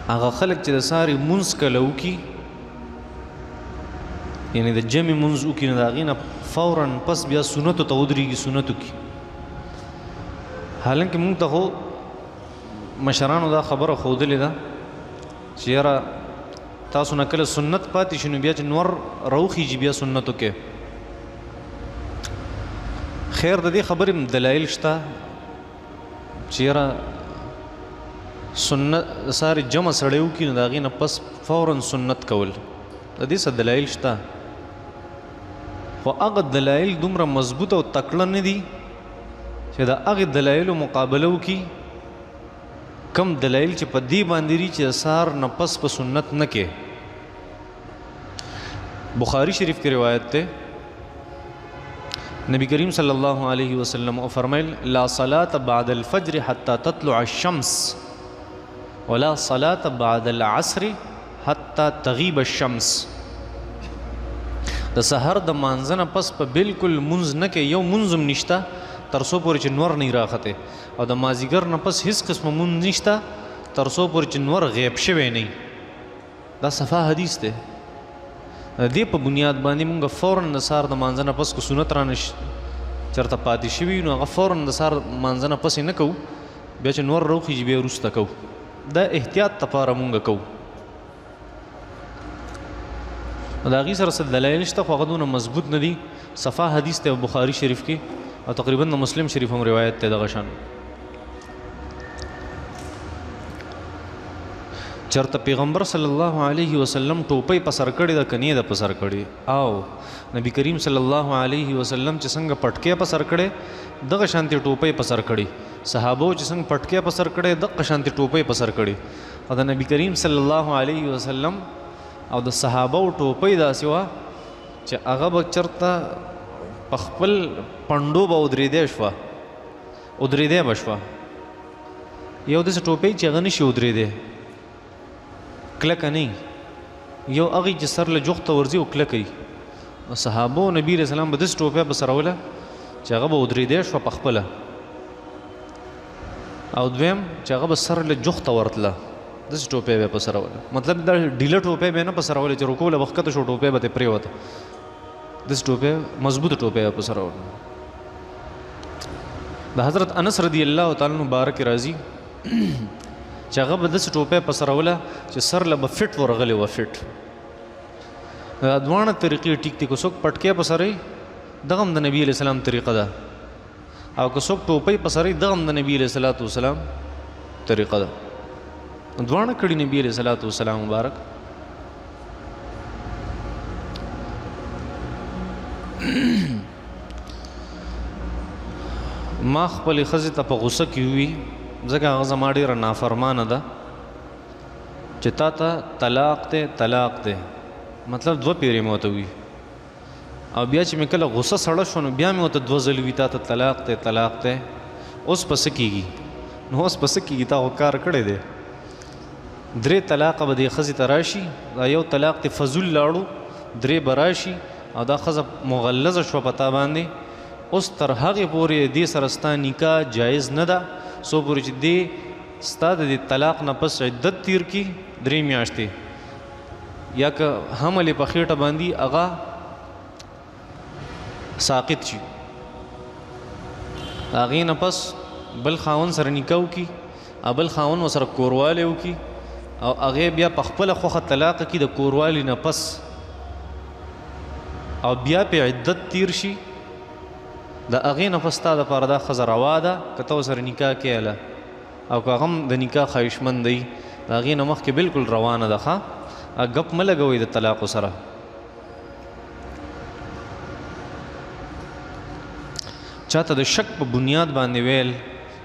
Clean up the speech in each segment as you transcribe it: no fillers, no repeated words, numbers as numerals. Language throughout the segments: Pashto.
هغه خلک چې د ساري منځ کله وکي، یعنی د جمع منځ وکي، نو د هغې نه فوراً پس بیا سنتو ته ودرېږي، سنتو کې. حالانکه موږ ته خو مشرانو دا خبره ښودلې ده چې یاره تاسو نه کله سنت پاتې شي نو بیا چې نور راوخیږي بیا سنتو کې. خیر د دې خبرې دلایل شته چې یاره سنت ساري جمع سړی وکړي نو د هغې نه پس فوراً سنت کول، د دې څه دلایل شته. خو هغه دلایل دومره مضبوط او تکړه نه دي چې د هغې دلایلو مقابله وکړي کم دلایل چې په دې باندې دي چې د سهار نه پس په سنت نه کې. بخاری شریف کې روایت ده، نبی کریم صلی الله علیه وسلم فرمایل لا صلاة بعد الفجر حتى تطلع الشمس ولا صلاة بعد العصر حتى تغیب الشمس. د سحر د مانځه نه پس په بالکل منځ نه کې یو منځ هم نشته تر څو پورې چې نور نه راخته، او د مازیګر نه پس هیڅ قسمه منځ نشته تر څو پورې چې نور غیب شوی نه. دا صفا حدیث دی. د دې په بنیاد باندې مونږ فوراً د سهار د مانځه نه پس کو سنت رانه چېرته پاتې شوي نو هغه فوراً د سهار مانځه نه پس یې نه کوو، بیا چې نور راوخیږي بیا وروسته کوو. دا احتیاط دپاره مونږ کوو. د هغې سره څه دلایل شته خو هغه دونه مضبوط نه دي. صفا حدیث دی بخاري شریف کې او تقریبا د مسلم شریف هم روایت دی دغه شان. چرته پیغمبر صلی الله علیه وسلم ټوپۍ په سر کړې ده که نه ده په سر کړې، او نبی کریم صلی الله علیه وسلم چې څنګه پټکې په سر کړې دغه شانتې ټوپۍ په سر کړې، صحابو چې څنګه پټکې په سر کړې دغه شانتې ټوپۍ په سر کړې. او د نبی کریم صلی الله علیه وسلم او د صحابو ټوپۍ داسې وه چې هغه به چېرته په خپل پنډو به ودرېدی شوه، ودرېدی به شوه. یو داسې ټوپۍ چې هغه نشي ودرېدی، کلکه نه یو هغې چې سر له جوخته ورځي او کلکه وي. صحابو نبي علیه السلام به داسې ټوپۍ به سروله چې هغه به ودرېدی شوه په خپله، او دویم چې هغه به سر له جوخته ورتله داسې ټوپۍ به یې په سروله. مطلب دا ډیله ټوپۍ به یې نه په سروله چې رکوع له به ښکته شو ټوپۍ به ترې پرېوته، داسې ټوپۍ مضبوطه ټوپۍ به په سروله. د حضرت انس رضی الله تعالی عنه بارک راځي چې هغه به داسې ټوپۍ په سروله چې سر له به فټ ورغلی وه، فټ. دا دواړه طریقې ټیک دي. که څوک پټکۍ په سروي دغه هم د نبي علیه السلام طریقه ده، او که څوک ټوپۍ په سروي دغه هم د نبي علیه الصلاة والسلام طریقه ده. دواړه کړي نبي علیه الصلاة والسلام مبارک. ما خپلې ښځې ته په غوسه کې وي ځکه هغه زما ډېره نافرمانه ده چې تا ته طلاق دی طلاق دی، مطلب دوه پیرې مې ورته وي، او بیا چې مې کله غوسه سړه شوه نو بیا مې ورته دوه ځلې وي تا ته طلاق دی طلاق دی. اوس په څه کېږي؟ نو اوس په څه کېږي؟ تا خو کار کړی دی. 3 طلاقه به دې ښځې ته راشي، دا یو طلاق دې فضول لاړو، 3 به راشي او دا ښځه مغلظه شوه په تا باندې. اوس تر هغې پورې دې سره ستا نکاح جایز نه ده څو پورې چې دې ستا د دې طلاق نه پس عدت تیر کړي 3 میاشتې، یا که حمل یې په خېټه باندې هغه ساقط شي، هغې نه پس بل خاوند سره نکاح وکړي او بل خاوند ورسره کوروالی وکړي او هغې بیا په خپله خوښه طلاقه کړي د کوروالي نه پس، او بیا پې عدت تیر شي، د هغې نه پس ستا دپاره دا ښځه روا ده که ته ورسره نکاح کیله، او که هغه هم د نکاح خواهشمند دی د هغې نه مخکې بالکل روانه ده. ښه ګپ مه لګوئ د طلاقو سره. چاته د شک په بنیاد باندې ویل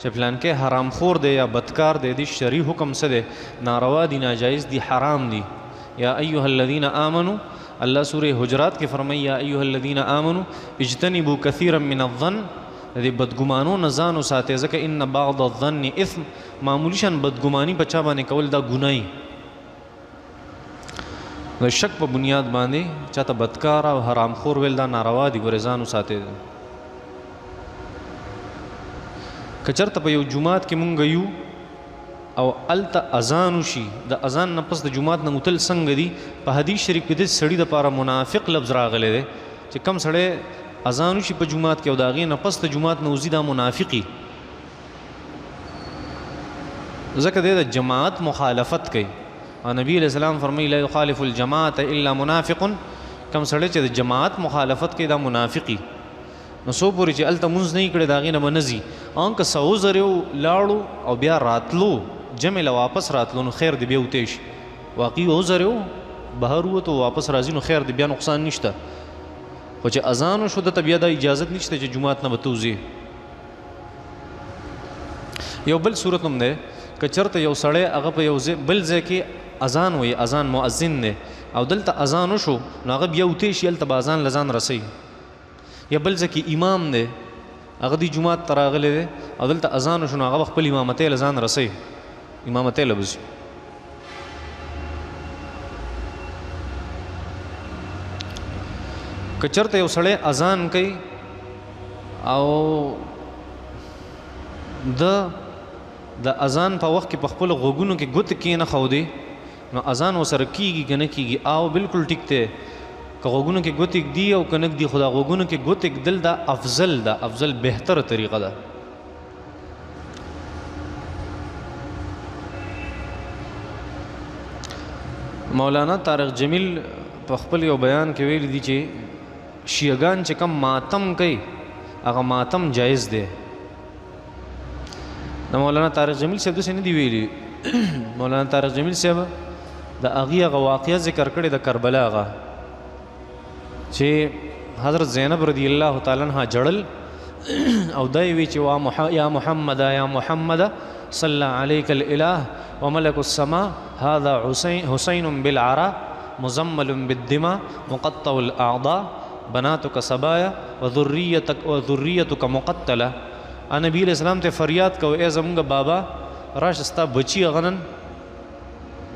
چې پلانکی حرام خور دی یا بدکار دی، دی شرعي حکم څه دی؟ ناروا دی، ناجایز دی، حرام دی. یا ایها الذین آمنوا، الله سورہ حجرات کې فرمایي یا ایها الذین آمنوا اجتنبوا کثیرا من الظن، د بدګمانو نه ځان وساتئ ځکه ان بعض الظن اثم، معمولی شان بدګماني په چا باندې کول دا ګناه. د شک په بنیاد باندې چاته بدکار او حرام خور ویل دا ناروا دي، ګورې ځان وساتئ. که چېرته په یو جومات کې مونږ یو او الته اذان وشي د اذان نه پس د جمعات نه متل څنګه دي په حدیث شریف کې د سړی د پاره منافق لفظ راغلی دی چې کم سړی اذان وشي په جمعات کې او د هغې نه پس د جمعات نه وځي دا منافقي ځکه دی د جماعت مخالفت کوي او نبی علیہ السلام فرمایي لا یخالف الجماعت الا منافق کم سړی چې د جماعت مخالفت کوي دا منافقي نو څو پورې چې هلته مونځ نه یې کړی د هغې نه به نه ځي ان که څه عذر یو لاړو او بیا راتلو جمع له واپس راتلو نو خیر دی بیا وتی شي واقعي عذر یو بهر ووتو واپس راځي نو خیر دی بیا نقصان نشته خو چې اذان وشو دته بیا دا اجازت نشته چې جمعات نه به ته وځې یو بل صورت هم دی که چېرته یو سړی هغه په یو بل ځای کې اذان وایي اذان مؤذن دی او دلته اذان وشو نو هغه بیا وتی شي هلته به اذان له ځان رسوي یا بل ځای کې امام دی هغه دی جمعات ته راغلی دی او دلته اذان وشو نو هغه خپل امامتۍ له ځان رسوي امامتۍ له به ځي که چېرته یو سړی اذان کوي او د اذان په وخت کې په خپلو غوږونو کې ګوتې کېنښودې نو اذان ورسره کېږي که نه کېږي او بالکل ټیک دی که غوږونو کې ګوتې ږدي او که نه ږدي خو دا غوږونو کې ګوتې ږدل دا افضل ده افضل بهتره طریقه ده مولانا طارق جمیل په خپل یو بیان کې ویلی دي چې شیعګان چې کم ماتم کوي هغه ماتم جایز دی د مولانا طارق جمیل صاحب داسې نه دي ویلي مولانا طارق جمیل صاحب د هغې هغه واقعه ذکر کړې د کربلا هغه چې حضرت زینب رضی الله تعالی عنها جړل او دا یې وی چې یا محمد یا محمد صلی علیک الاله وملک السماء هذا حسین بالعراء مزمل بالدماء مقطع الاعضاء بناتك سبایا وذریتک مقتله نبی علیہ السلام ته فریاد کو اے زمونږ بابا راشه ستا بچي هغه نن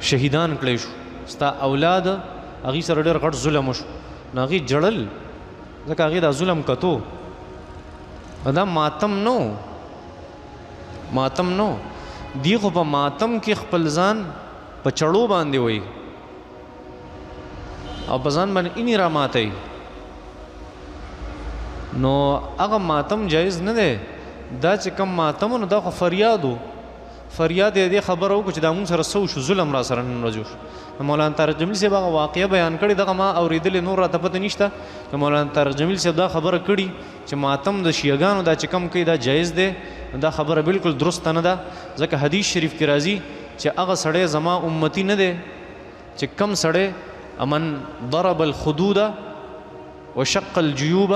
شهیدان کړی شو ستا اولاد هغې سره ډېر غټ ظلم وشو نو هغې جړل ځکه هغې دا ظلم کتو دا ماتم نو دی خو په ماتم کې خپل ځان په چړو باندې وایي او په ځان باندې اینې را ماتوي نو هغه ماتم جایز نه دی دا چې کم ماتم نو دا خو فریاد یې دې خبره وکړو چې دا مونږ سره څه وشو ظلم را سره نن ورځ وشو مولانا طارق جمیل صاحب هغه واقعه بیان کړې دغه ما اورېدلې نور راته پته نشته که مولانا طارق جمیل صاحب دا خبره کړي چې ماتم د شیعګانو دا چې کم کوي دا جایز دی دا خبره بالکل درسته نه ده ځکه حدیث شریف کې راځي چې هغه سړی زما امتی نه دی چې کم سړی امن ضرب الخدود وشق الجیوب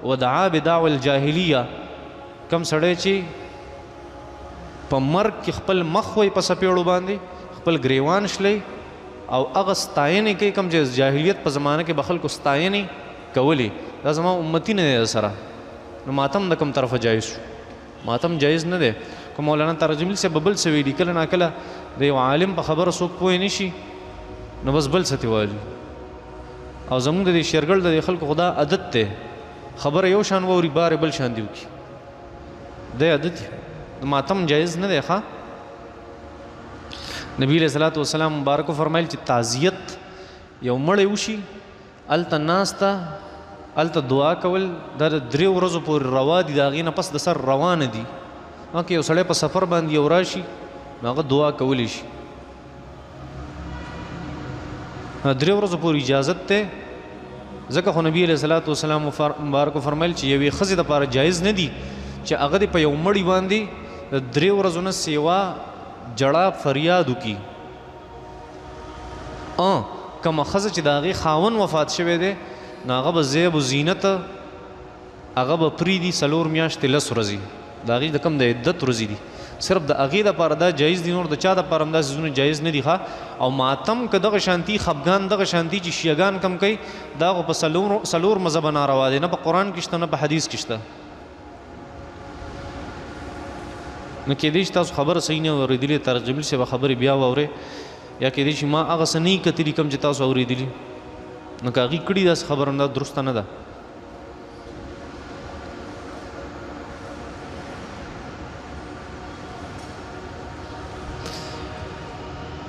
ودعا بدعوى الجاهلیه کم سړی چې په مرګ کې خپل مخ وی په سپېړو باندې خپل ګریوان شلی او هغه ستاینې کوي کم چې جاهلیت په زمانه کې به خلکو ستاینې کولې دا زما امتی نه دی سره نو ماتم د کوم طرفه جایز شو ماتم جایز نه دی که مولانا طارق جمیل صاحب بل څه ویلي کله ناکله د یو عالم په خبره څوک پوه نه شي نو بس بل څه تې وایي او زمونږ د دې شیرګل د دې خلکو خدا عادت دی خبره یو شان واوري بار بل شان دی وکړي دی عادت ماتم جایز نه دی ښه نبی علیہ الصلوۃ والسلام مبارک فرمایل چې تعزیت یو مړی وشي هلته ناسته هلته دعا کول دا 3 ورځو پورې روا دي د هغې نه پس د سر روانه دي که یو سړی په سفر باندې یو راشي نو هغه دعا کولی شي 3 ورځو پورې اجازت دی ځکه خو نبی علیہ الصلوۃ والسلام مبارک فرمایل چې یوې ښځې دپاره جایز نه دي چې هغه دې په یو مړي باندې د 3 ورځو نه سیوا جړه فریاد وکړي کومه ښځه چې د هغې خاوند وفات شوی دی نو هغه به زیب و زینت هغه به پرېږدي 4 میاشتې 10 ورځې د هغې د کم د عدت ورځې دي صرف د هغې دپاره دا جایز دي نور د چا دپاره هم دا څیزونه جایز نه دي ښه او ماتم که دغه شانتي خفګان دغه شانتي چې شیعګان کم کوي دا خو په 4 مذهبه ناروا دی نه په قرآن کې شته نه په حدیث کې شته نو کېدای شي تاسو خبره صحیح نه اورېدلې طارق جمیل صاحب خبرې بیا واورئ یا کېدای شي ما هغه څه نه یي کتلي کوم چې تاسو اورېدلي نو که هغې کړي داسې خبره دا درسته نه ده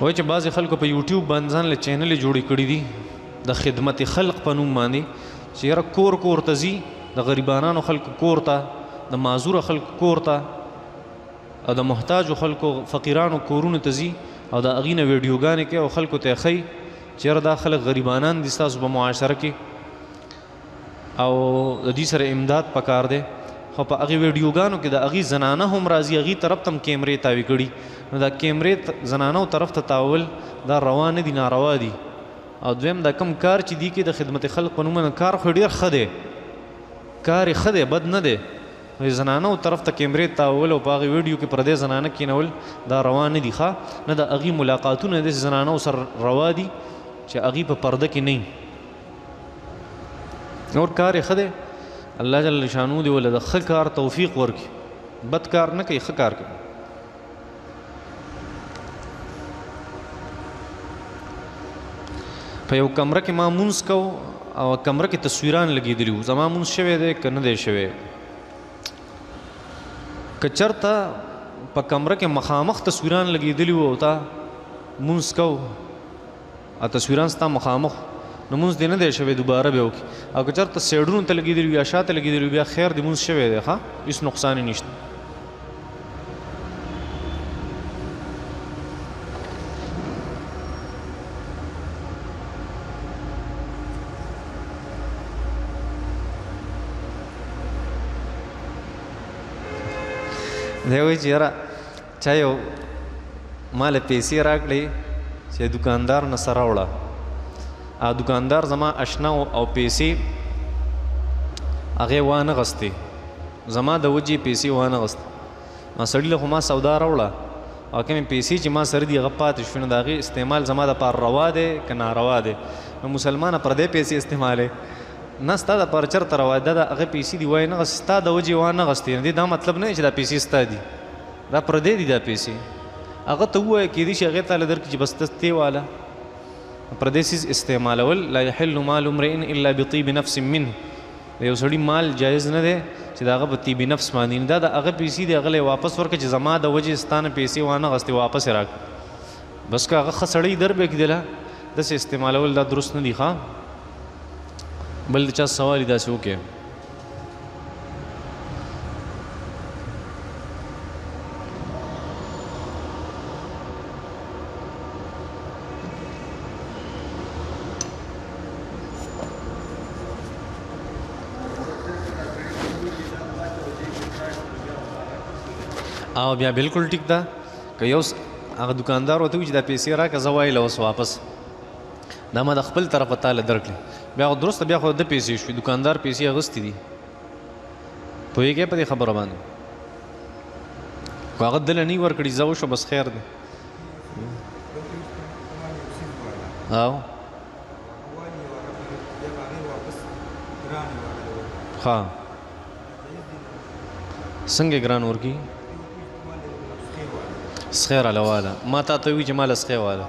وایي چې بعضې خلکو په یوټیوب باندې ځان له چینلې جوړې کړي دي د خدمت خلق په نوم باندې چې یاره کور کور ته ځي د غریبانانو خلکو کور ته د معذوره خلکو کور ته او د محتاجو خلکو فقیرانو کورونو ته ځي او د هغې نه ویډیوګانې کوي او خلکو ته یې ښیي چې یاره دا خلک غریبانان دي ستاسو په معاشره کې او د دې سره امداد پکار دی خو په هغې ویډیوګانو کې د هغې زنانه هم راځي هغې طرف ته هم کیمرې تاوي کړي نو دا کیمرې زنانو طرف ته تاول دا روا نه دي ناروا دي او دویم دا کم کار چې دی کې د خدمت خلق په نوم کار خو ډېر ښه دی کار یې ښه دی بد نه دی زنانو طرف ته کیمرې تاول او په هغې ویډیو کې پردې زنانه کینول دا روا نه دي ښه نه د هغې ملاقاتونه داسې زنانو سره روا دي چې هغې په پرده کې نه اور کار یې ښه دی الله جل شانو دی ولې د ښه کار توفیق ورکړي بد کار نه کوي ښه کار کوي په یو کمره کې ما مونځ کو او کمره کې تصویران لګېدلي وو زما مونځ شوی دی که نه دی شوی که چېرته په کمره کې مخامخ تصویران لګېدلي وو او تا مونځ کو او تصویران ستا مخامخ نو مونځ دې نه دی شوی دوباره به وکړي او که چېرته سیډونو ته لګېدلي یا شاته لګېدلي بیا خیر دې مونځ شوی دی ښه هېڅ نقصان یې نشته دی وایي چې یاره چا یو ما له پیسې راکړې چې دوکاندار نه سره وړه او دوکاندار زما اشنا او پیسې هغې وانه غستې زما د وجې پیسې وانه غستې نو سړي له خو ما سودا راوړه او کومې پیسې چې ما سره دي هغه پاتې شوې نو د هغې استعمال زما دپاره روا دی که ناروا دی نو مسلمانه پردې پیسې استعمالې نه ستا دپاره چېرته روا دی دا د هغه پیسې دي وایي نه غستې ستا د وجې وانه غستې نو دې دا مطلب نه چې دا پیسې ستا دي دا پردې دي دا پیسې هغه ته ووایه کیدای شي هغې تاله درکړي چې بس ته تی واله پردې څیز استعمالول لا یحل مال امرئ الا بطیب نفس منه د یو سړي مال جایز نه دی چې د هغه په طیب نفس باندې دا د هغه پیسې دی هغه واپس ورکړه چې زما د وجې ستا نه پیسې وانه غستې واپس یې راکړه بس که هغه ښه سړی در به کېدله داسې استعمالول دا درست نه دي ښه بل د چا سوال یې داسې وکړې او بیا بالکل ټیک ده که یو هغه دوکاندار ورته وي چې دا پیسې راکړه زه وایله اوس واپس دا ما د خپل طرفه تاله درکړې بیا خو درسته بیا خو د پیسې شوي دوکاندار پیسې اخیستې دي پوهېږې په دې خبره باندې خو هغه دله نه ورکړي زه وشو بس خیر دی او ها څنګه ګران ورکي سخیر علا والا ما تا ته وي چې ماله سخی والا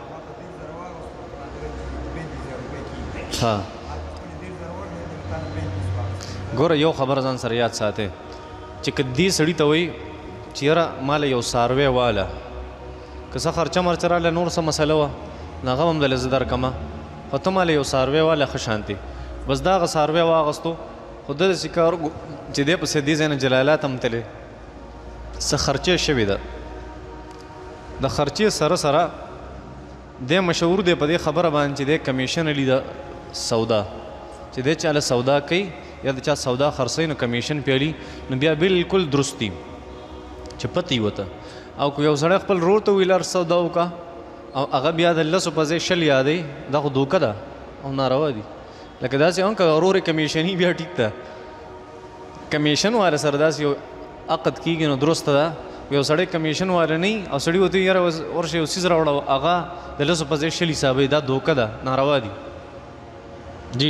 ها ګوره یو خبر ځان سره یاد ساتئ چې که دې سړي ته وایي چې یاره ماله یو څاروی واله که څه خرچه مرچه راله نور څه مسله وه نو هغه هم دله زه درکمه خو ته ماله یو څاروی واله ښه شانتې بس دا هغه څاروی واغستو خو ده داسې کار چې دی پسې دې ځای نه جلالات هم تللی څه خرچې شوې ده د خرچې سره سره دی مشهور دی په دې خبره باندې چې دی کمیشن علي د سودا چې دی چاله سودا کوي یا د چا سودا خرڅوي نو کمیشن پې علي نو بیا بالکل درست دي چې پته یې وته او که یو سړی خپل رور ته ویلر سودا وکړه او هغه بیا د لسو په ځای شل یادوي دا خو دوکه ده او ناروا دي لکه داسې هم که ورور یې کمیشني بیا ټیک ده کمیشن والا سره داسې یو عقد کېږي نو درسته ده یو سړی کمیشن والا نه او سړي ورته یاره ورشه یو څیز راوړه هغه د لسو په ځای شل حسابوي دا دوکه ده ناروا دي جی